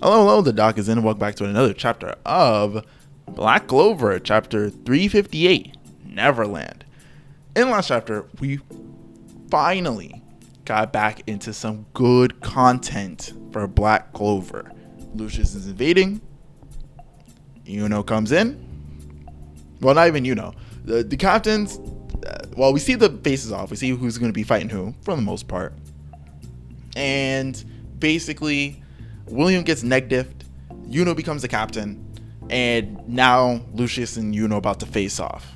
Hello, the doc is in, and welcome back to another chapter of Black Clover, chapter 358, Neverland. In the last chapter, we finally got back into some good content for Black Clover. Lucius is invading. Yuno comes in. Well, not even Yuno. The captains, we see the faces off. We see who's going to be fighting who, for the most part. And basically, William gets neg-diffed, Yuno becomes the captain, and now Lucius and Yuno about to face off.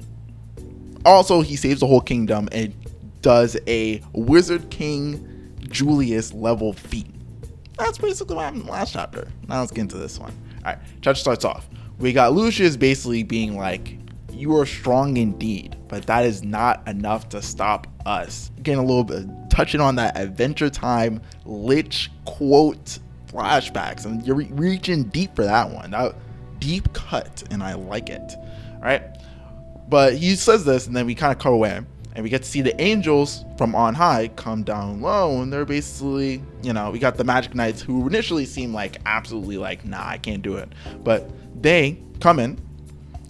Also, he saves the whole kingdom and does a Wizard King Julius level feat. That's basically what happened in the last chapter. Now let's get into this one. Alright, chapter starts off. We got Lucius basically being like, you are strong indeed, but that is not enough to stop us. Getting a little bit, touching on that Adventure Time Lich quote flashbacks, and you're reaching deep for that one. That deep cut, and I like it. All right, but he says this, and then we kind of cut away, and we get to see the angels from on high come down low, and they're basically, we got the Magic Knights who initially seem like absolutely like, nah, I can't do it, but they come in,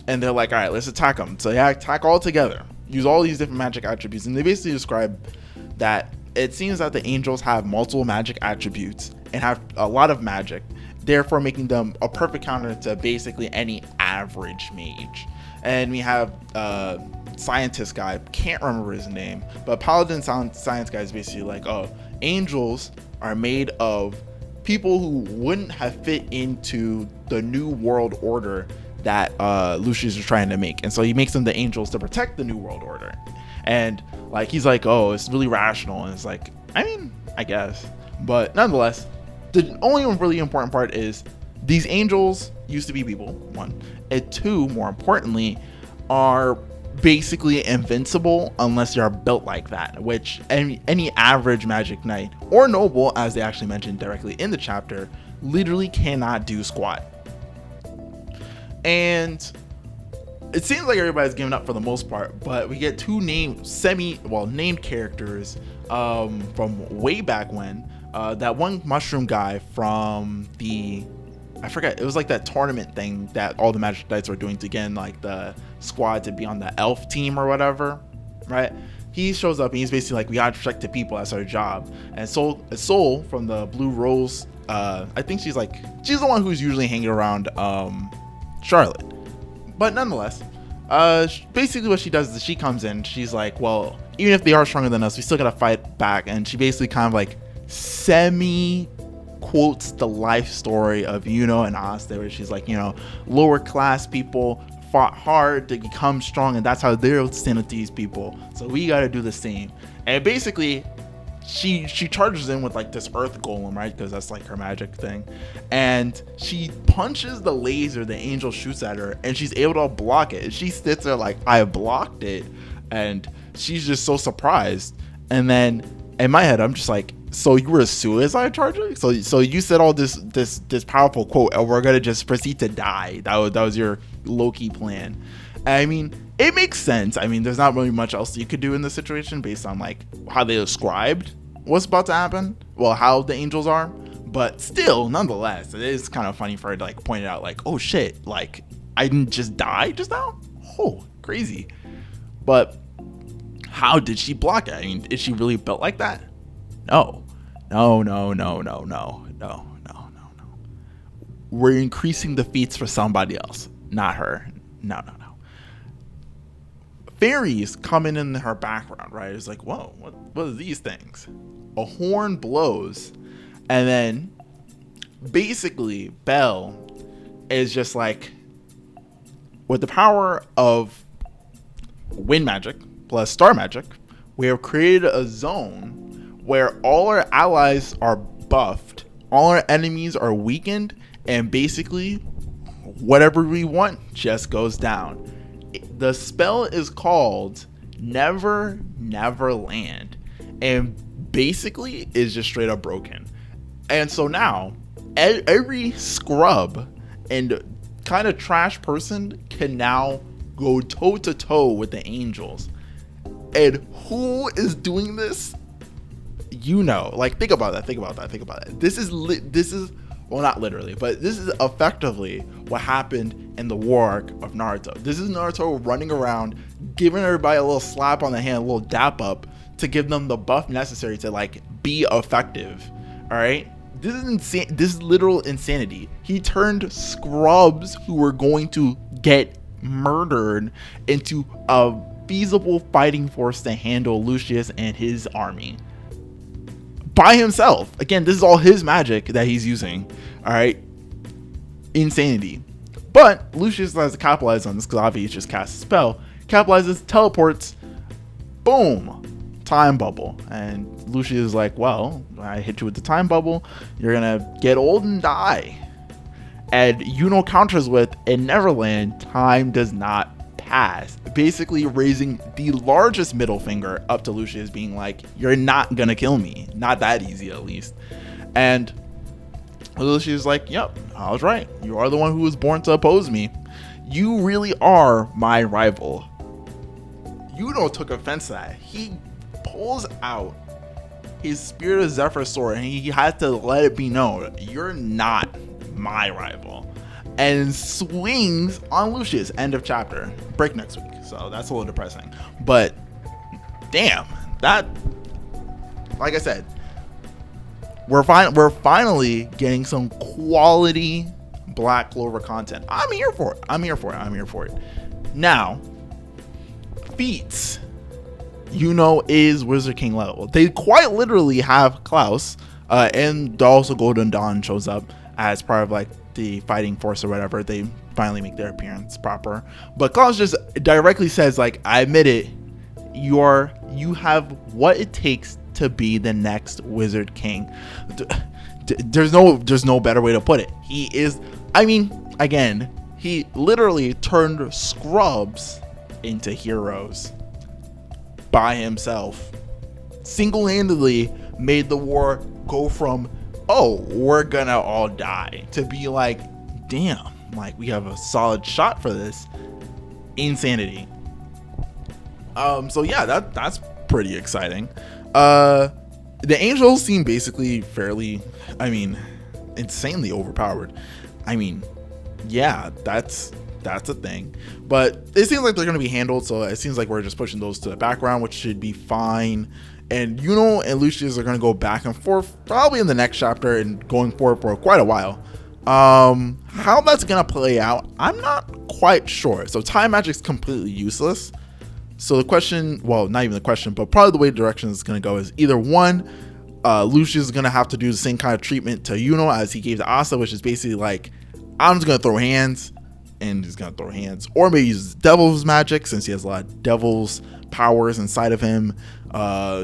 and they're like, all right, let's attack them. So they attack all together, use all these different magic attributes, and they basically describe that it seems that the angels have multiple magic attributes and have a lot of magic, therefore making them a perfect counter to basically any average mage. And we have scientist guy, can't remember his name, but paladin science guy is basically like, oh, angels are made of people who wouldn't have fit into the new world order that Lucius is trying to make, and so he makes them the angels to protect the new world order. And like, he's like, oh, it's really rational, and it's like, I mean, I guess, but nonetheless, the only really important part is these angels used to be people, one, and two, more importantly, are basically invincible unless you're built like that, which any average magic knight or noble, as they actually mentioned directly in the chapter, literally cannot do squat. And it seems like everybody's giving up for the most part, but we get two named characters from way back when. That one mushroom guy from I forget, it was like that tournament thing that all the Magic Knights were doing to get like the squad to be on the elf team or whatever, right? He shows up and he's basically like, we gotta protect the people, that's our job. And Soul from the Blue Rose, I think she's the one who's usually hanging around Charlotte. But nonetheless, basically what she does is she comes in, she's like, well, even if they are stronger than us, we still gotta fight back. And she basically kind of like semi quotes the life story of Yuno and Asta, where she's like, lower class people fought hard to become strong, and that's how they'll stand with these people, so we gotta do the same. And basically she charges in with like this earth golem, right, because that's like her magic thing, and she punches the laser the angel shoots at her, and she's able to block it. And she sits there like, I blocked it, and she's just so surprised. And then in my head, I'm just like, so you were a suicide charger? So you said all this powerful quote, and we're gonna just proceed to die? That was your low-key plan. I mean, it makes sense. I mean, there's not really much else you could do in this situation based on like how they described what's about to happen. Well, how the angels are, but still, nonetheless, it is kind of funny for her to like point it out, like, oh shit, like I didn't just die just now? Oh, crazy. But how did she block it? I mean, is she really built like that? No. We're increasing the feats for somebody else, not her. No. Fairies coming in her background, right? It's like, whoa, what are these things? A horn blows, and then basically Belle is just like, with the power of wind magic plus star magic, we have created a zone where all our allies are buffed, all our enemies are weakened, and basically whatever we want just goes down. The spell is called Never Land, and basically is just straight up broken. And so now every scrub and kind of trash person can now go toe to toe with the angels. And who is doing this? Like, think about that. This is well, not literally, but this is effectively what happened in the war arc of Naruto. This is Naruto running around, giving everybody a little slap on the hand, a little dap up to give them the buff necessary to like be effective. All right, this is insane. This is literal insanity. He turned scrubs who were going to get murdered into a feasible fighting force to handle Lucius and his army by himself. Again, this is all his magic that he's using. All right, insanity. But Lucius has to capitalize on this because obviously he just cast a spell, capitalizes, teleports, boom, time bubble. And Lucius is like, well, I hit you with the time bubble, you're gonna get old and die. And Yuno counters with, in Neverland, time does not pass, basically raising the largest middle finger up to Lucius, being like, you're not gonna kill me, not that easy at least. And Lucius is like, yep, I was right, you are the one who was born to oppose me, you really are my rival. Yuno took offense to that. He pulls out his Spirit of Zephyr sword and he had to let it be known, you're not my rival, and swings on Lucius. End of chapter. Break next week, so that's a little depressing, but damn, that, like I said, we're finally getting some quality Black Clover content. I'm here for it. Now, feats. Yuno is Wizard King level. They quite literally have Klaus, and also Golden Dawn shows up as part of like the fighting force or whatever. They finally make their appearance proper, but Klaus just directly says like, I admit it, you have what it takes to be the next Wizard King. There's no better way to put it. He is, I mean, again, he literally turned scrubs into heroes by himself, single-handedly made the war go from, oh, we're gonna all die, to be like, damn, like we have a solid shot for this. Insanity. So yeah, that's pretty exciting. The angels seem basically fairly, I mean, insanely overpowered. I mean, yeah, that's a thing, but it seems like they're going to be handled, so it seems like we're just pushing those to the background, which should be fine. And Yuno and Lucius are going to go back and forth probably in the next chapter and going forward for quite a while. How that's going to play out, I'm not quite sure. So time magic's completely useless, so the question, well, not even the question, but probably the way the direction is going to go is either one, Lucius is going to have to do the same kind of treatment to Yuno as he gave to Asa, which is basically like, I'm just going to throw hands, and he's gonna throw hands, or maybe use devil's magic since he has a lot of devil's powers inside of him.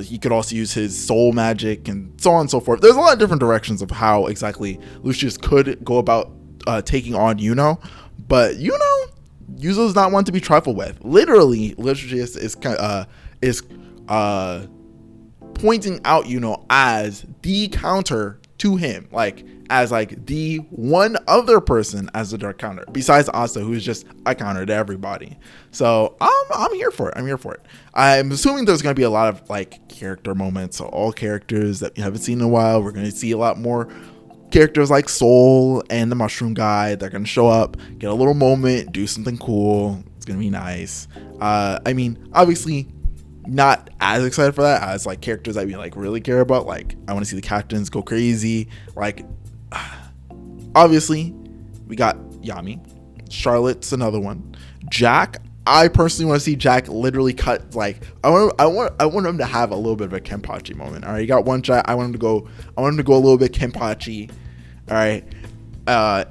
He could also use his soul magic and so on and so forth. There's a lot of different directions of how exactly Lucius could go about taking on Yuno, but Yuno's not one to be trifled with. Literally, Lucius is pointing out Yuno as the counter to him, like as like the one other person as the dark counter besides Asa, who's just a counter to everybody. So I'm here for it. I'm assuming there's going to be a lot of like character moments, so all characters that we haven't seen in a while. We're going to see a lot more characters like Soul and the mushroom guy. They're going to show up, get a little moment, do something cool. It's going to be nice. I mean, obviously not as excited for that as like characters that we like really care about. Like I want to see the captains go crazy. Like obviously we got Yami, Charlotte's another one, Jack. I personally want to see Jack literally cut, like I want him to have a little bit of a Kenpachi moment. All right, you got one Jack. I want him to go a little bit Kenpachi. All right,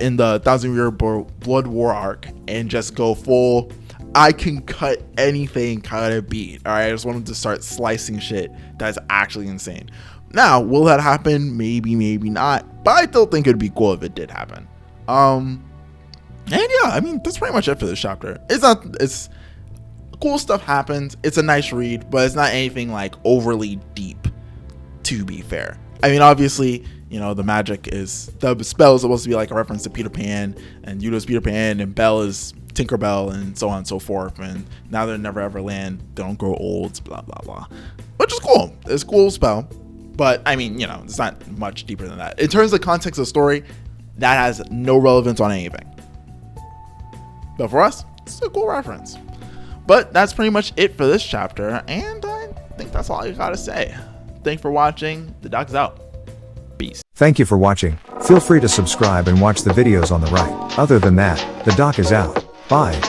in the 1,000-Year Blood War arc, and just go full, I can cut anything kind of beat. All right, I just want him to start slicing shit that's actually insane. Now, will that happen? Maybe, maybe not. But I still think it'd be cool if it did happen. And yeah, I mean, that's pretty much it for this chapter. It's cool stuff happens. It's a nice read, but it's not anything like overly deep, to be fair. I mean, obviously, you know, the magic is, the spell is supposed to be like a reference to Peter Pan, and Yuno's Peter Pan, and Belle is Tinkerbell, and so on and so forth. And now they're Never Ever Land, they don't grow old, blah, blah, blah. Which is cool. It's a cool spell. But I mean, you know, it's not much deeper than that. In terms of the context of the story, that has no relevance on anything. But for us, it's a cool reference. But that's pretty much it for this chapter, and I think that's all I gotta say. Thanks for watching. The Doc is out. Peace. Thank you for watching. Feel free to subscribe and watch the videos on the right. Other than that, the Doc is out. Bye.